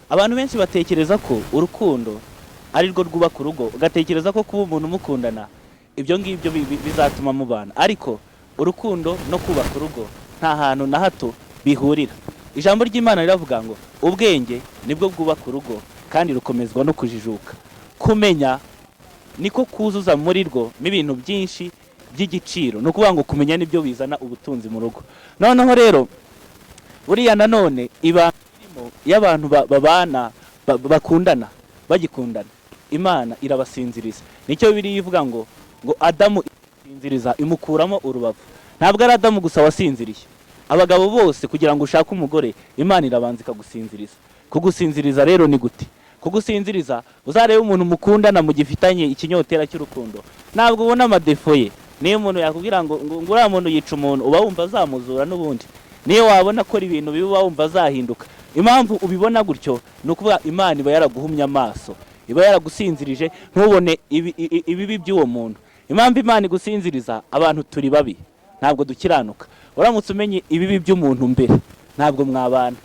abantu benshi batekereza ko urukundo ari rwo rwubaka urugo, ugatekereza ko kuba umuntu mukundana ibyo ngibyo bizatuma mubana, ariko urukundo no kubaka urugo nta hantu na hato bihurira. Ijambo ry'Imana riravuga ngo ubwenge nibwo bwubaka urugo kandi rukomezwa no kujijuka. Kumenya niko kuzuza muri rwo ibintu byinshi by'igiciro, no kuvuga ngo kumenya nibyo bizana ubutunzi mu rugo. Noneho rero buriya nanone ibanga irimo y'abantu babana bakundana bagikundana, Imana irabasinziriza. Nicyo biri yivuga ngo Adamu isinziriza imukuramo urubavu. Ntabwo ari Adamu gusa wasinziriye, abagabo bose kugira ngo ushake umugore Imana irabanza ikagusinziriza. Kugusinziriza rero ni gute? Kugusinziriza uzarebe umuntu mukundana mu gifitanye ikinyotera cy'urukundo, ntabwo ubona amadefo ye. Niyo umuntu yakubwira ngo uriya muntu yica umuntu, uba wumva azamuzura n'ubundi. Niyo wabona ko ibintu bibi uba wumva azahinduka. Impamvu ubibona gutyo ni ukuvuga Imana iba yaraguhumye amaso, iba yaragusinzirije ntubone ibibi by'uwo muntu. Impamvu Imana igusinziriza, abantu turi babi, ntabwo dukiranuka. Uramutse umenye ibibi by'umuntu mbere, ntabwo mwabana.